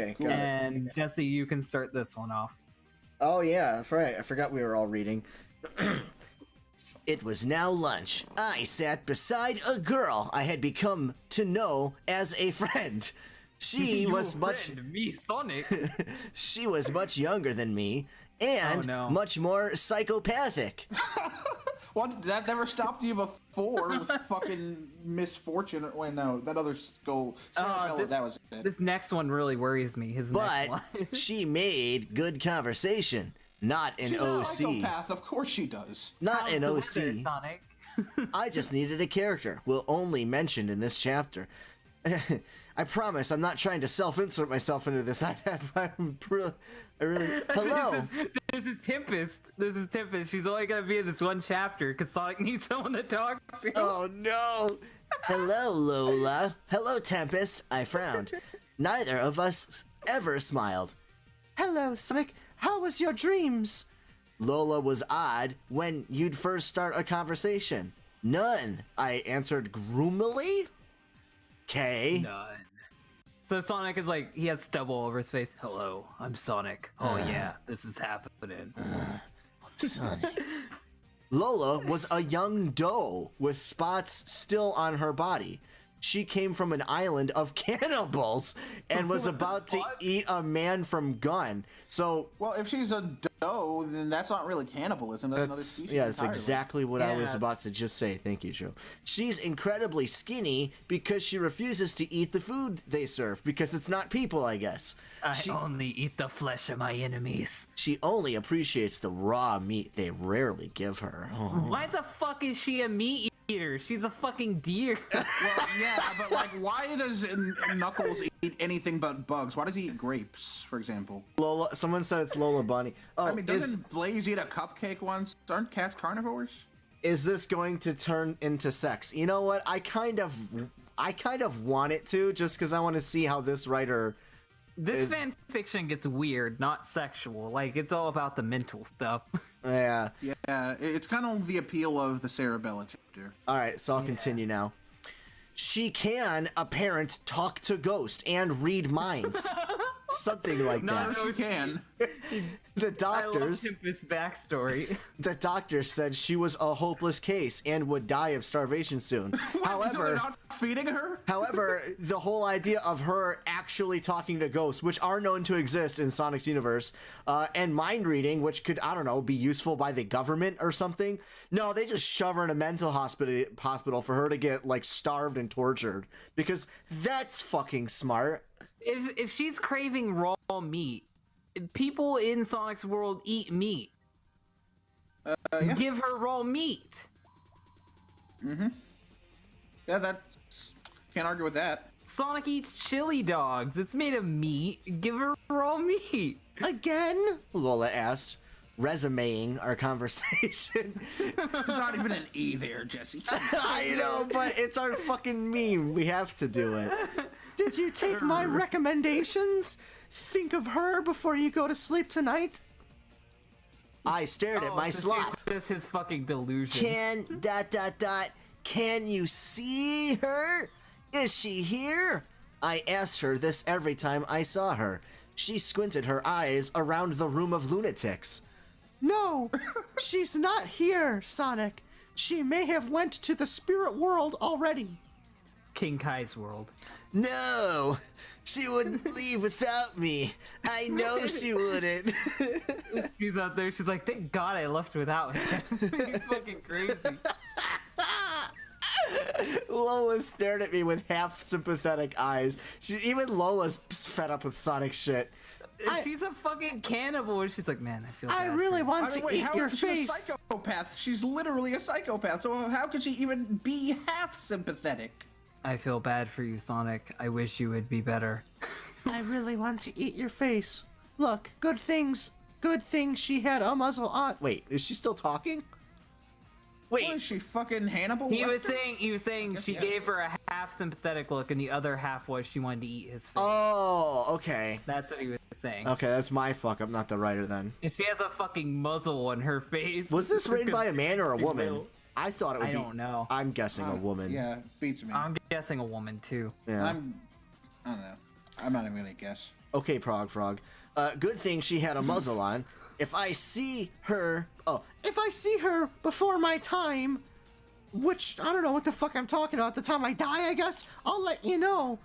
Okay, Cool. got it. And Jesse, you can start this one off. Oh yeah, right. I forgot we were all reading. It was now lunch. I sat beside a girl I had become to know as a friend. She was much me, Sonic. she was much younger than me and much more psychopathic. What? That never stopped you before with fucking misfortune. Wait, no, that other skull. That was it. This next one really worries me. His next But line. she made good conversation. Not an She's OC. a psychopath, of course she does. Not How's an the OC. weather, Sonic? I just needed a character. We'll only mentioned in this chapter. I promise I'm not trying to self-insert myself into this. I really. Hello. This is Tempest. This is Tempest. She's only gonna be in this one chapter because Sonic needs someone to talk to. Oh no. Hello, Lola. Hello, Tempest. I frowned. Neither of us ever smiled. Hello, Sonic. How was your dreams? Lola was odd when you'd first start a conversation. None, I answered gloomily. Okay. None. So Sonic is like, he has stubble over his face. Hello, I'm Sonic. Oh yeah, this is happening. Sonic. Lola was a young doe with spots still on her body. She came from an island of cannibals and was about to eat a man from gun. So, well, if she's a doe, then that's not really cannibalism. That's another species. Yeah, that's entirely. exactly what I was about to just say. Thank you, Joe. She's incredibly skinny because she refuses to eat the food they serve because it's not people, I guess. I only eat the flesh of my enemies. She only appreciates the raw meat they rarely give her. Oh. Why the fuck is she a meat eater? She's a fucking deer. Well, yeah, but like, why does Knuckles eat anything but bugs? Why does he eat grapes, for example? Lola, someone said it's Lola Bunny. Oh, I mean, doesn't Blaze eat a cupcake once? Aren't cats carnivores? Is this going to turn into sex? You know what? I kind of want it to, just because I want to see how this writer. This fan fiction gets weird, not sexual. Like, it's all about the mental stuff. Yeah. Yeah, it's kind of the appeal of the Cerebella chapter. All right, so I'll continue now. She can, a parent, talk to ghosts and read minds. Something like that. No, she can. The doctors. I love Tempest's backstory. The doctors said she was a hopeless case and would die of starvation soon. However, so they're not feeding her? However, the whole idea of her actually talking to ghosts, which are known to exist in Sonic's universe, and mind reading, which could, I don't know, be useful by the government or something. No, they just shove her in a mental hospital for her to get, like, starved and tortured. Because that's fucking smart. If she's craving raw meat, people in Sonic's world eat meat. Yeah. Give her raw meat. Mm-hmm. Yeah, that's... Can't argue with that. Sonic eats chili dogs. It's made of meat. Give her raw meat. Again? Lola asked, resumeing our conversation. There's not even an E there, Jesse. I know, but it's our fucking meme. We have to do it. Did you take my recommendations? Think of her before you go to sleep tonight? I stared at my slot. This is his fucking delusion. Can you see her? Is she here? I asked her this every time I saw her. She squinted her eyes around the room of lunatics. No, she's not here, Sonic. She may have went to the spirit world already. King Kai's world. No, she wouldn't leave without me. I know she wouldn't. She's out there, she's like, thank God I left without him. He's fucking crazy. Lola stared at me with half sympathetic eyes. Even Lola's fed up with Sonic shit. She's a fucking cannibal, and she's like, man, I feel bad. I really want to eat your She's face. a psychopath. She's literally a psychopath. So how could she even be half sympathetic? I feel bad for you, Sonic. I wish you would be better. I really want to eat your face. Look, good things she had a muzzle on. Wait, is she still talking? Wait, What is she, fucking Hannibal? He was Lecter? saying she gave her a half sympathetic look, and the other half was she wanted to eat his face. Oh, okay. That's what he was saying. Okay, that's my fuck. I'm not the writer then. And she has a fucking muzzle on her face. Was this written by a man or a woman? Will. I thought it would be. I don't know. I'm guessing a woman. Yeah, beats me. I'm guessing a woman too. Yeah. I don't know. I'm not even gonna guess. Okay, Prog Frog. Good thing she had a muzzle on. If I see her before my time, which I don't know what the fuck I'm talking about, the time I die, I guess, I'll let you know.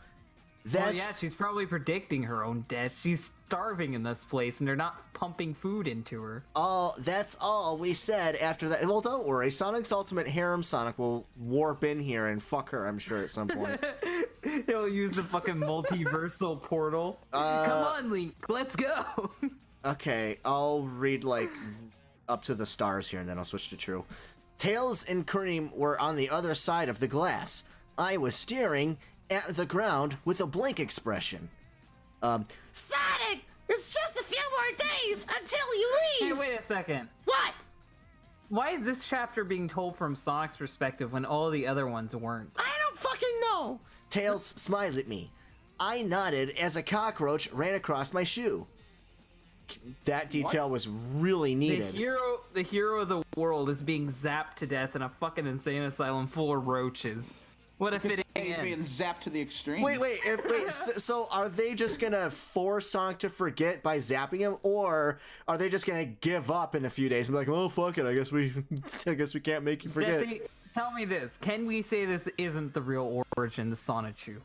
Well, yeah, she's probably predicting her own death. She's starving in this place, and they're not pumping food into her. Oh, that's all we said after that. Well, don't worry. Sonic's Ultimate Harem Sonic will warp in here and fuck her, I'm sure, at some point. He'll use the fucking multiversal portal. Come on, Link, let's go. Okay, I'll read, like, up to the stars here, and then I'll switch to true. Tails and Cream were on the other side of the glass. I was staring at the ground with a blank expression. Sonic! It's just a few more days until you leave! Hey, wait a second. What? Why is this chapter being told from Sonic's perspective when all the other ones weren't? I don't fucking know! Tails smiled at me. I nodded as a cockroach ran across my shoe. That detail was really needed. The hero of the world is being zapped to death in a fucking insane asylum full of roaches. What a fitting He's being end. zapped to the extreme. Wait, so are they just gonna force Sonic to forget by zapping him, or are they just gonna give up in a few days and be like, well, fuck it, I guess we can't make you forget? Jesse, tell me this. Can we say this isn't the real origin to Sonichu?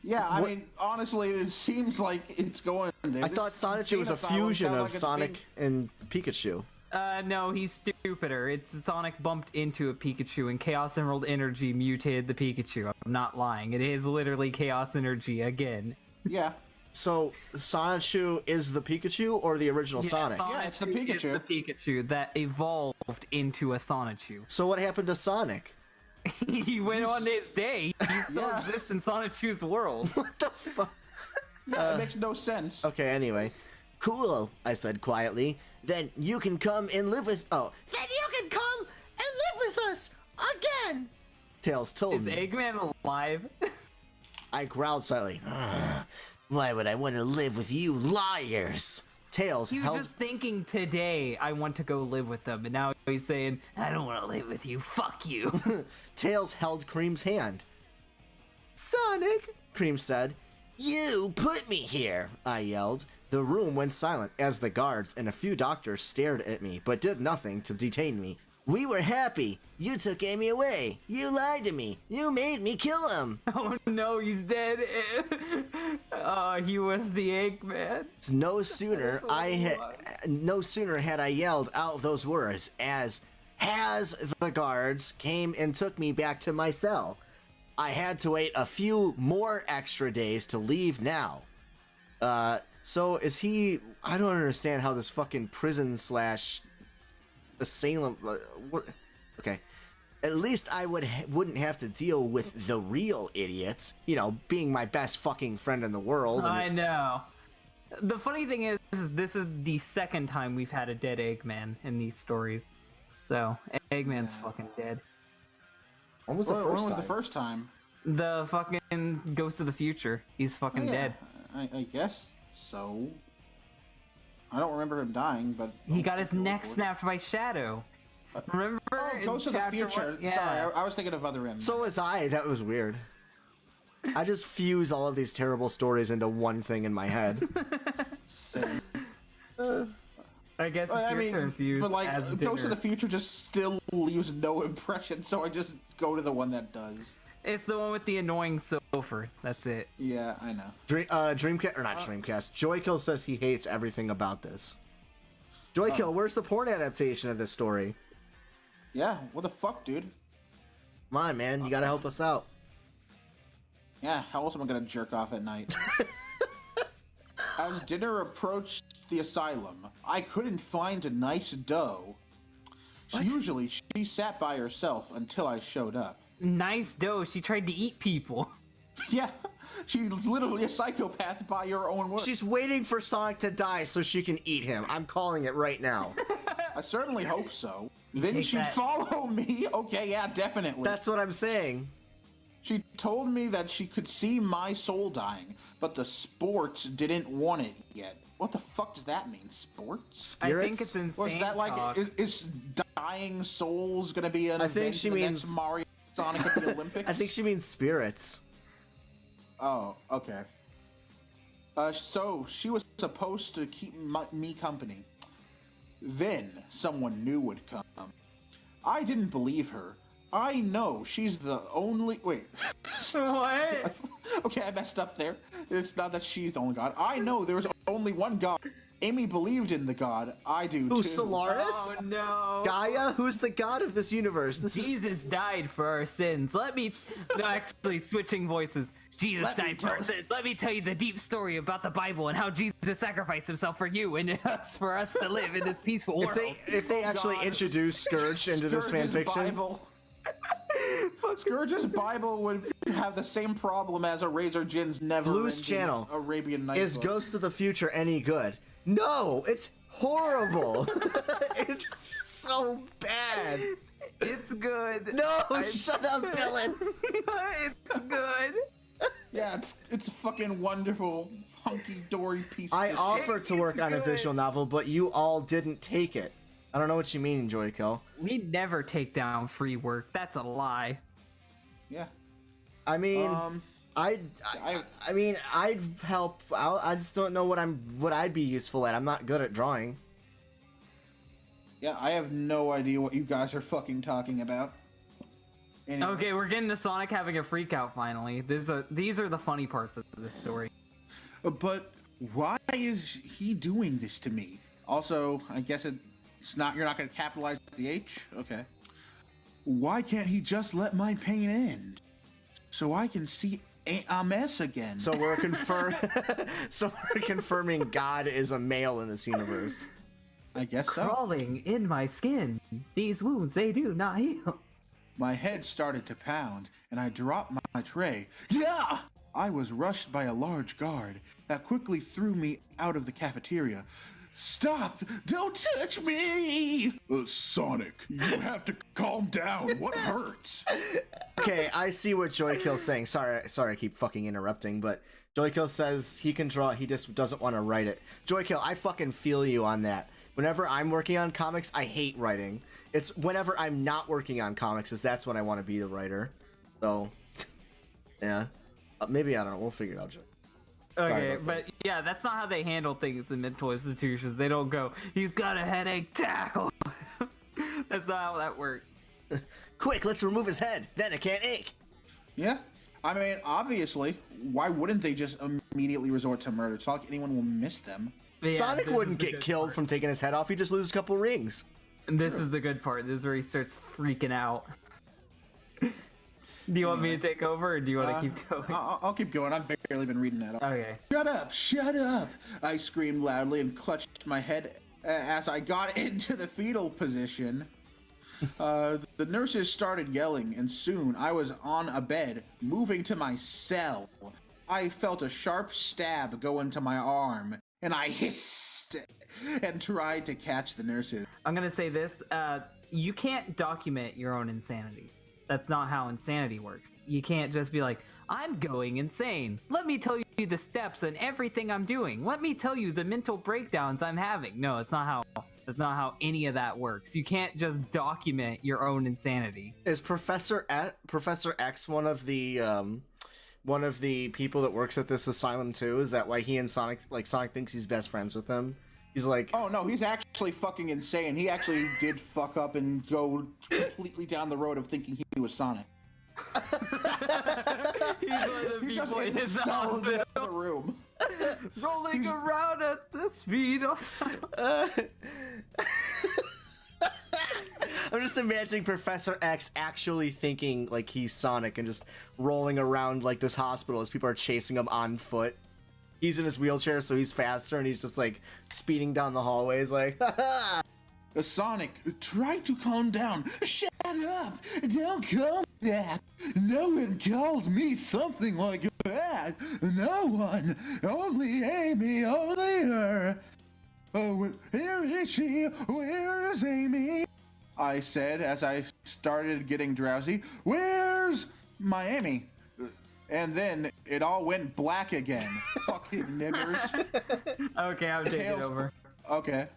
Yeah, I mean, honestly, it seems like it's going there. I thought Sonichu was a fusion of Sonic and Pikachu. No, he's stupider. It's Sonic bumped into a Pikachu and Chaos Emerald Energy mutated the Pikachu. I'm not lying. It is literally Chaos Energy again. Yeah. So, Sonichu is the Pikachu or the original Sonic? Yeah, it's the Pikachu. It's the Pikachu that evolved into a Sonichu. So what happened to Sonic? He went on his day. He still exists in Sonichu's world. What the fuck? Yeah, it makes no sense. Okay, anyway. Cool, I said quietly. Then you can come and live with... Oh. Then you can come and live with us again! Tails told Is me. Eggman alive? I growled slightly. Why would I want to live with you liars? Tails He was held... just thinking today, I want to go live with them, and now he's saying, I don't want to live with you, fuck you. Tails held Cream's hand. Sonic, Cream said. You put me here, I yelled. The room went silent as the guards and a few doctors stared at me, but did nothing to detain me. We were happy. You took Amy away. You lied to me. You made me kill him. Oh no, he's dead. He was the Eggman. No sooner had I yelled out those words as the guards came and took me back to my cell. I had to wait a few more extra days to leave now. So is he... I don't understand how this fucking prison / asylum... what? Okay. At least I wouldn't have to deal with the real idiots. You know, being my best fucking friend in the world. I know. The funny thing is, this is the second time we've had a dead Eggman in these stories. So, Eggman's fucking dead. When was the When first was time? the first time? The fucking Ghost of the Future. He's fucking dead. I guess so. I don't remember him dying, but... He got his neck snapped by Shadow. Remember? Oh, in Ghost of the chapter Future. one? Yeah. Sorry, I was thinking of other M. So was I. That was weird. I just fuse all of these terrible stories into one thing in my head. I guess it's your turn, Fuse. but like, as Ghost dinner. of the Future just still leaves no impression, so I just go to the one that does. It's the one with the annoying Sofer. That's it. Yeah, I know. Dreamcast, or not Dreamcast. Joykill says he hates everything about this. Joykill, where's the porn adaptation of this story? Yeah, what the fuck, dude? Come on, man, you gotta help us out. Yeah, how else am I gonna jerk off at night? As dinner approached the asylum, I couldn't find a nice dough. Usually, she sat by herself until I showed up. Nice dough. She tried to eat people. Yeah, she's literally a psychopath by your own word. She's waiting for Sonic to die so she can eat him. I'm calling it right now. I certainly hope so. Then Take she'd that. follow me. Okay, yeah, definitely. That's what I'm saying. She told me that she could see my soul dying, but the sports didn't want it yet. What the fuck does that mean, sports? Spirits? I think it's insane. Was that like, talk. is dying souls gonna be an I think event she in the means- next Mario Sonic at the Olympics? I think she means spirits. Oh, okay. So she was supposed to keep me company. Then someone new would come. I didn't believe her. I know she's the only. Wait. What? Okay, I messed up there. It's not that she's the only god. I know there was only one god. Amy believed in the god. I do too. Who's Solaris? Oh no. Gaia? Who's the god of this universe? Jesus died for our sins. Let me. No, actually, switching voices. Jesus died for our sins. Let me tell you the deep story about the Bible and how Jesus sacrificed himself for you and us for us to live in this peaceful world. If they actually introduce Scourge into this fanfiction. Bible. Scourge's Bible would have the same problem as a Razor Jin's Blue's channel Arabian Nights. Is Ghost of the Future any good? No, it's horrible. It's so bad. It's good. No, shut up, Dylan. It's good. Yeah, it's a fucking wonderful, hunky-dory piece I of offered to work on a visual novel, but you all didn't take it. I don't know what you mean, Joykill. We never take down free work. That's a lie. Yeah. I mean, I'd help out. I just don't know what I'd be useful at. I'm not good at drawing. Yeah, I have no idea what you guys are fucking talking about. Anyway. Okay, we're getting to Sonic having a freak out finally. These are the funny parts of this story. But why is he doing this to me? Also, I guess it's not. You're not going to capitalize the H. Okay. Why can't he just let my pain end, so I can see Ames again? So we're confirming God is a male in this universe. I guess so. Crawling in my skin. These wounds, they do not heal. My head started to pound, and I dropped my tray. Yeah! I was rushed by a large guard that quickly threw me out of the cafeteria. Stop! Don't touch me! Sonic, you have to calm down. What hurts? Okay, I see what Joykill's saying. Sorry, I keep fucking interrupting, but Joykill says he can draw, he just doesn't want to write it. Joykill, I fucking feel you on that. Whenever I'm working on comics, I hate writing. It's whenever I'm not working on comics, that's when I want to be the writer. So, yeah. Maybe, I don't know, we'll figure it out, Joy. Okay, but yeah, that's not how they handle things in mental institutions. They don't go, he's got a headache, tackle. That's not how that works. Quick, let's remove his head. Then it can't ache. Yeah. I mean, obviously, why wouldn't they just immediately resort to murder? It's not like anyone will miss them. Yeah, Sonic wouldn't get killed from taking his head off. He just loses a couple rings. And this is the good part. This is where he starts freaking out. Do you want me to take over, or do you want to keep going? I'll keep going. I've barely been reading that. Okay. Shut up! Shut up! I screamed loudly and clutched my head as I got into the fetal position. The nurses started yelling, and soon I was on a bed, moving to my cell. I felt a sharp stab go into my arm, and I hissed and tried to catch the nurses. I'm gonna say this. You can't document your own insanity. That's not how insanity works. You can't just be like, I'm going insane. Let me tell you the steps and everything I'm doing. Let me tell you the mental breakdowns I'm having. No, it's not how any of that works. You can't just document your own insanity. Is Professor X one of the people that works at this asylum too? Is that why he and Sonic thinks he's best friends with him? He's like, oh no, he's actually fucking insane. He actually did fuck up and go completely down the road of thinking he was Sonic. He's one of the people in his cell in the other room. Rolling around at the speed of I'm just imagining Professor X actually thinking like he's Sonic and just rolling around like this hospital as people are chasing him on foot. He's in his wheelchair, so he's faster, and he's just like speeding down the hallways like, ha Sonic, try to calm down. Shut up! Don't call me that! No one calls me something like that! No one! Only Amy, only her! Oh, where is she? Where is Amy? I said as I started getting drowsy. Where's my Amy? And then it all went black again. Fucking niggers. Okay, I'm taking it over. Okay.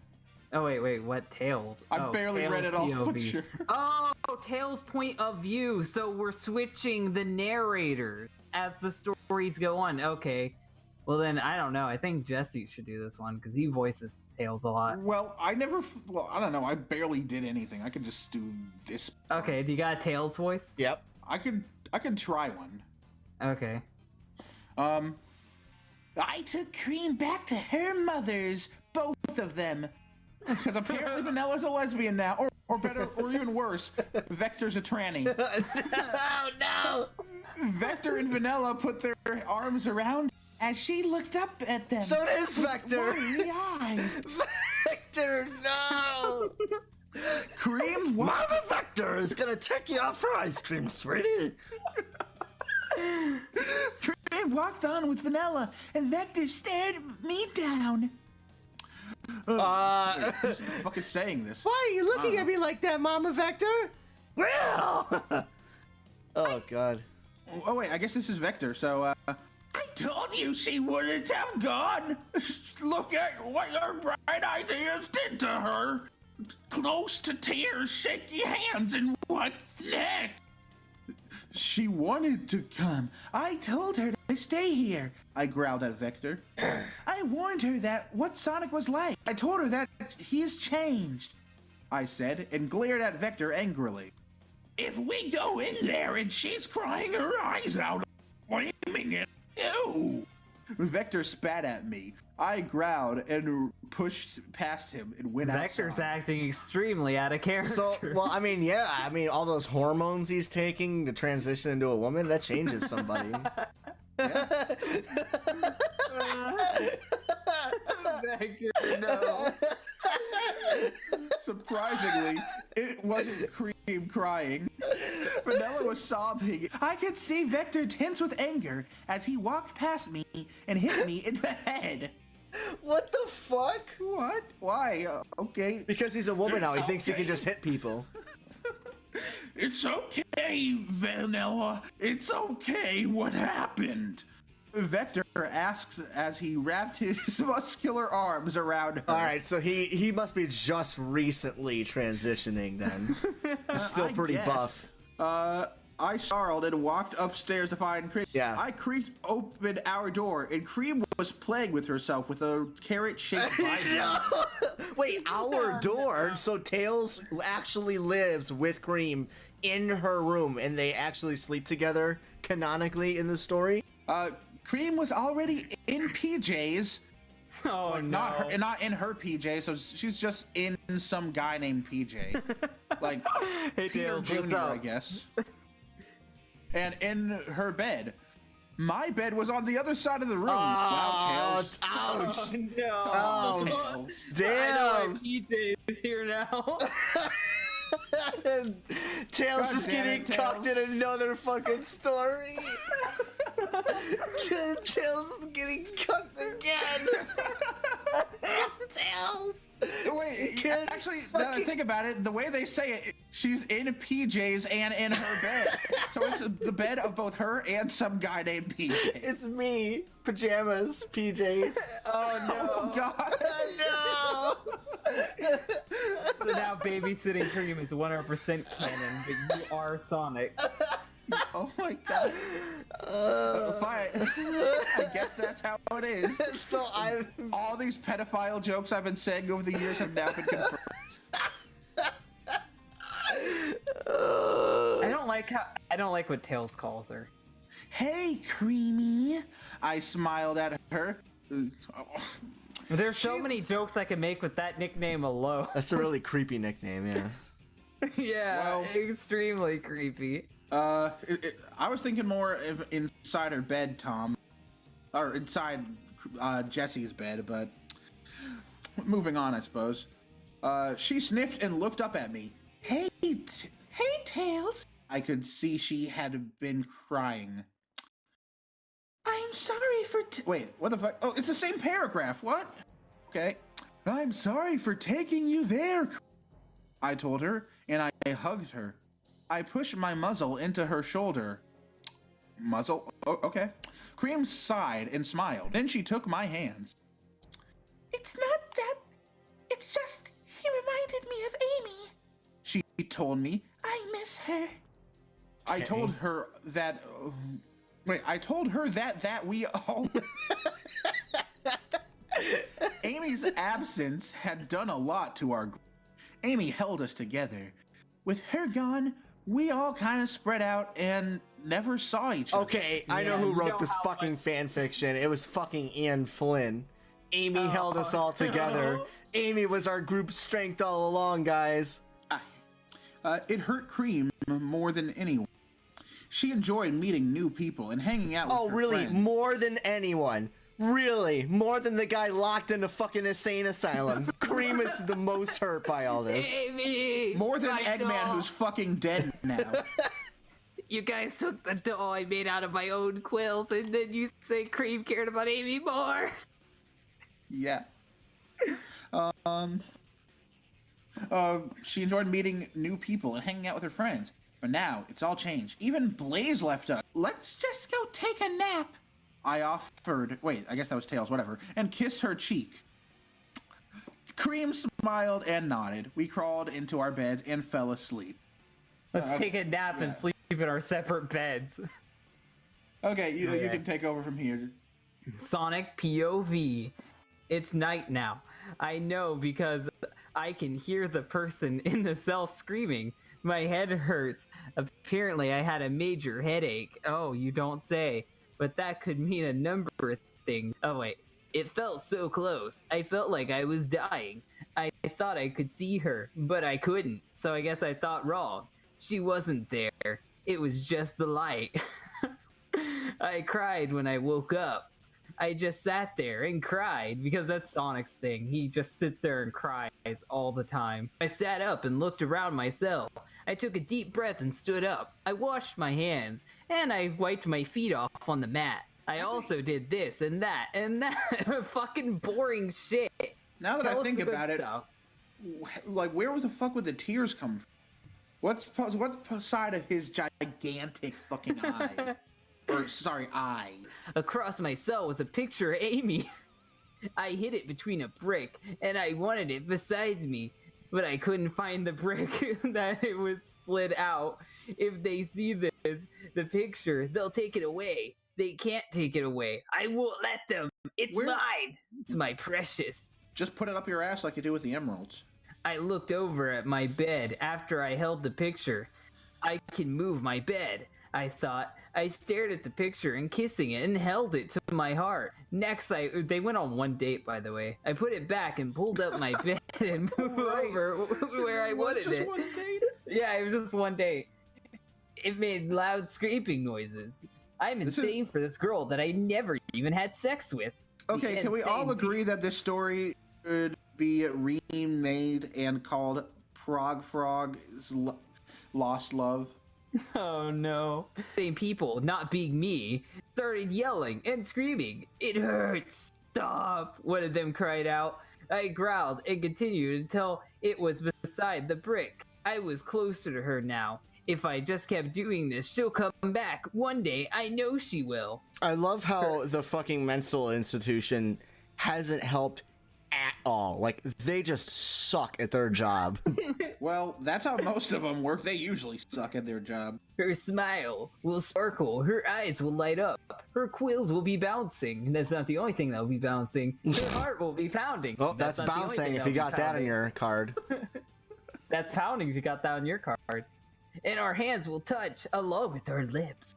Oh, wait, what? Tails? I barely Tails read it all, POV. but sure. Oh, Tails' point of view. So we're switching the narrator as the stories go on. Okay. Well, then I don't know. I think Jesse should do this one because he voices Tails a lot. Well, I don't know. I barely did anything. I could just do this. Okay, do you got a Tails voice? Yep. I could try one. Okay. I took Cream back to her mother's, both of them. Because apparently Vanilla's a lesbian now, or better, or even worse, Vector's a tranny. Oh no! Vector and Vanilla put their arms around as she looked up at them. So does Vector. Watery eyes. Vector, no! Cream, what? Mama Vector is gonna take you out for ice cream, sweetie. Cream walked on with Vanilla, and Vector stared me down. Who's fucking saying this? Why are you looking at me like that, Mama Vector? Well. Oh God. Oh wait, I guess this is Vector. So, I told you she wouldn't have gone. Look at what your bright ideas did to her. Close to tears, shaky hands, and what's next? She wanted to come. I told her to stay here. I growled at Vector. I warned her that what Sonic was like. I told her that he's changed, I said, and glared at Vector angrily. If we go in there and she's crying her eyes out, blaming it, ew. Vector spat at me. I growled and pushed past him and went Vector's outside. acting extremely out of character. So, well, I mean, yeah, all those hormones he's taking to transition into a woman, that changes somebody. Vector, no. Surprisingly, it wasn't Cream crying. Vanilla was sobbing. I could see Vector tense with anger as he walked past me and hit me in the head. What the fuck? What? Why? Okay. Because he's a woman now, he It's thinks he okay. can just hit people. It's okay, Vanilla. It's okay. What happened? Vector asks as he wrapped his muscular arms around her. All right, so he must be just recently transitioning then. He's still I pretty guess. buff. I snarled and walked upstairs to find Cream. Yeah. I creaked open our door, and Cream was playing with herself with a carrot-shaped vibrator. Wait, our door? So Tails actually lives with Cream in her room, and they actually sleep together canonically in the story? Cream was already in PJs. Oh, Like, no. not in her PJ, so she's just in some guy named PJ. Like Hey, Peter Tails, what's Jr., up? I guess. And in her bed. My bed was on the other side of the room. Wow, Tails. Ouch! Oh, no. Oh, Tails. I know damn! my PJ is here now. Tails God is damn getting it, cucked Tails. in another fucking story. Tails is getting cucked again. Tails. Wait, Can't actually, now that I think about it, the way they say it, she's in PJs and in her bed. So it's the bed of both her and some guy named PJ. It's me, pajamas, PJs. Oh God. No. So now babysitting Cream is 100% canon, but you are Sonic. Oh my God. Fine. I guess that's how it is. So I've All these pedophile jokes I've been saying over the years have now been confirmed. I don't like what Tails calls her. Hey, Creamy. I smiled at her. There's so many jokes I can make with that nickname alone. That's a really creepy nickname, yeah. Yeah, Well- extremely creepy. I was thinking more of inside her bed, Tom. Or inside Jesse's bed, but moving on, I suppose. She sniffed and looked up at me. Hey, Tails. I could see she had been crying. I'm sorry for wait, what the fuck? Oh, it's the same paragraph. What? Okay. I'm sorry for taking you there, I told her, and I hugged her. I pushed my muzzle into her shoulder. Muzzle? Oh, okay. Cream sighed and smiled. Then she took my hands. It's not that. It's just he reminded me of Amy. She told me. I miss her. I told her that. Wait, I told her that we all. Amy's absence had done a lot to our group. Amy held us together. With her gone, we all kind of spread out and never saw each other. Okay, I know Yeah, who you wrote know this how fucking fan fiction. It was fucking Ian Flynn. Amy held us all together. Amy was our group's strength all along, guys. It hurt Cream more than anyone. She enjoyed meeting new people and hanging out with Oh, her really? friends. More than anyone? Really? More than the guy locked in a fucking insane asylum? Cream is the most hurt by all this. Amy! More than my Eggman, doll. who's fucking dead now. You guys took the doll I made out of my own quills, and then you say Cream cared about Amy more. Yeah. She enjoyed meeting new people and hanging out with her friends. But now, it's all changed. Even Blaze left us. Let's just go take a nap. I offered, wait, I guess that was Tails, whatever, and kissed her cheek. Cream smiled and nodded. We crawled into our beds and fell asleep. Let's take a nap and sleep in our separate beds. Okay, you Okay. can take over from here. Sonic POV. It's night now. I know because I can hear the person in the cell screaming. My head hurts. Apparently, I had a major headache. Oh, you don't say. But that could mean a number of things. Oh, wait. It felt so close. I felt like I was dying. I thought I could see her, but I couldn't. So I guess I thought wrong. She wasn't there. It was just the light. I cried when I woke up. I just sat there and cried because that's Sonic's thing. He just sits there and cries all the time. I sat up and looked around myself. I took a deep breath and stood up. I washed my hands and I wiped my feet off on the mat. I also did this and that fucking boring shit. Now that Tell I us think the good about it, stuff. like, where the fuck would the tears come from? What side of his gigantic fucking eyes? Or, sorry, eye. Across my cell was a picture of Amy. I hid it between a brick, and I wanted it beside me, but I couldn't find the brick that it was slid out. If they see the picture, they'll take it away. They can't take it away. I won't let them. It's mine. It's my precious. Just put it up your ass like you do with the emeralds. I looked over at my bed after I held the picture. I can move my bed, I thought. I stared at the picture and kissing it and held it to my heart. Next, they went on one date, by the way. I put it back and pulled up my bed and moved over where I wanted it. One date? Yeah, it was just one date. It made loud scraping noises. I'm insane for this girl that I never even had sex with. Okay, can we all agree that this story should be remade and called Prog Frog's Lost Love? Oh no. Same people, not being me, started yelling and screaming. It hurts. Stop. One of them cried out. I growled and continued until it was beside the brick. I was closer to her now. If I just kept doing this, she'll come back. One day, I know she will. I love how the fucking mental institution hasn't helped at all. Like, they just suck at their job. Well, that's how most of them work. They usually suck at their job. Her smile will sparkle. Her eyes will light up. Her quills will be bouncing. That's not the only thing that will be bouncing. Her heart will be pounding. Oh, that's not the only bouncing thing if that'll you be got that on pounding. your card. That's pounding if you got that on your card. And our hands will touch along with our lips.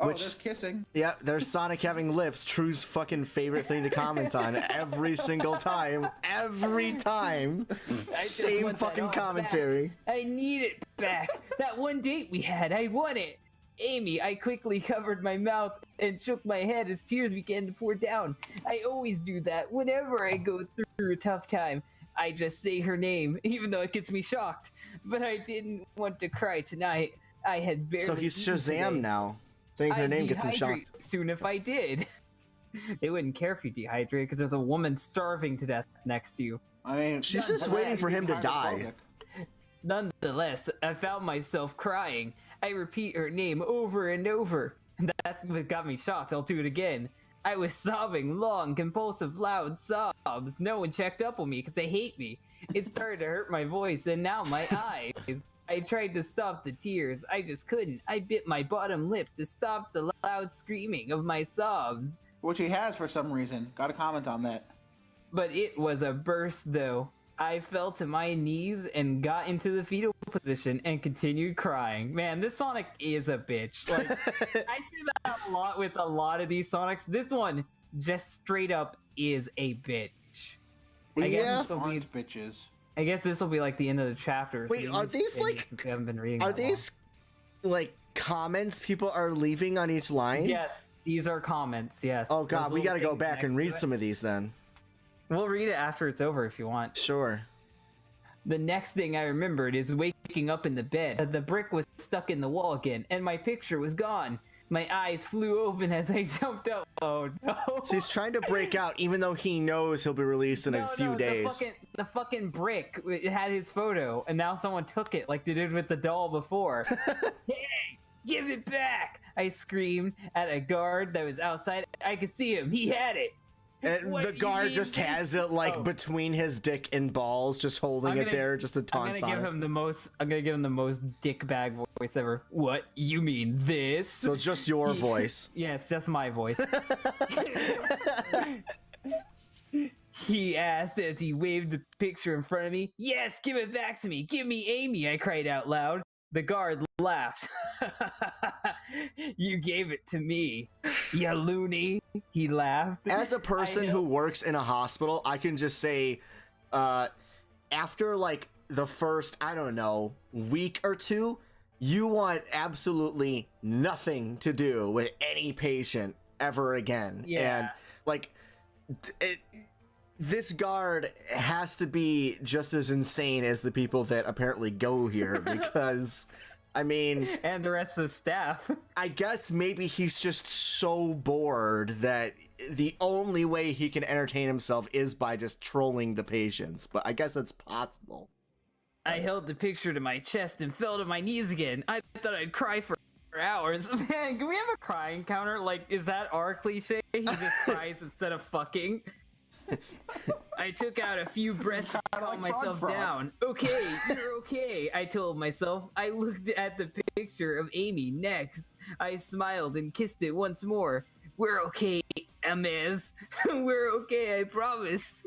Oh, Which- there's kissing. Yeah, there's Sonic having lips. True's fucking favorite thing to comment on every single time. Every time. just Same want that fucking all commentary. back. I need it back. That one date we had, I want it. Amy, I quickly covered my mouth and shook my head as tears began to pour down. I always do that whenever I go through a tough time. I just say her name, even though it gets me shocked. But I didn't want to cry tonight. I had barely So he's eaten Shazam today. now. Saying her I'd name gets him dehydrate shocked. soon if I did. They wouldn't care if you dehydrate because there's a woman starving to death next to you. I mean, She's just waiting for him to die. Nonetheless, I found myself crying. I repeat her name over and over. That's what got me shocked. I'll do it again. I was sobbing long, compulsive, loud sobs. No one checked up on me because they hate me. It started to hurt my voice and now my eyes. I tried to stop the tears. I just couldn't. I bit my bottom lip to stop the loud screaming of my sobs. Which he has for some reason. Got to comment on that. But it was a burst, though. I fell to my knees and got into the fetal position and continued crying. Man, this Sonic is a bitch. Like, I do that a lot with a lot of these Sonics. This one just straight up is a bitch. I guess bitches. I guess this will be like the end of the chapter. Wait, are these like? We haven't been reading. Are these like comments people are leaving on each line? Yes, these are comments. Yes. Oh god, we got to go back and read some of these then. We'll read it after it's over if you want. Sure. The next thing I remembered is waking up in the bed. The brick was stuck in the wall again, and my picture was gone. My eyes flew open as I jumped up. Oh no! So he's trying to break out, even though he knows he'll be released in a few days. The fucking brick, it had his photo, and now someone took it like they did with the doll before. Hey, give it back! I screamed at a guard that was outside. I could see him. He had it. And the guard just has it like between his dick and balls, just holding it there, just to taunt Sonic. I'm gonna give him the most dick bag voice ever. What? You mean this? So just your voice. Yeah, it's just my voice. He asked as he waved the picture in front of me. Yes, give it back to me. Give me Amy, I cried out loud. The guard laughed. You gave it to me, you loony. He laughed. As a person who works in a hospital, I can just say, after like the first, I don't know, week or two, you want absolutely nothing to do with any patient ever again. Yeah. And like, this guard has to be just as insane as the people that apparently go here because, I mean... And the rest of the staff. I guess maybe he's just so bored that the only way he can entertain himself is by just trolling the patients, but I guess that's possible. I held the picture to my chest and fell to my knees again. I thought I'd cry for hours. Man, can we have a crying counter? Like, is that our cliche? He just cries instead of fucking. I took out a few breaths to calm myself down. Okay, you're okay, I told myself. I looked at the picture of Amy next. I smiled and kissed it once more. We're okay, Amaz. We're okay, I promise.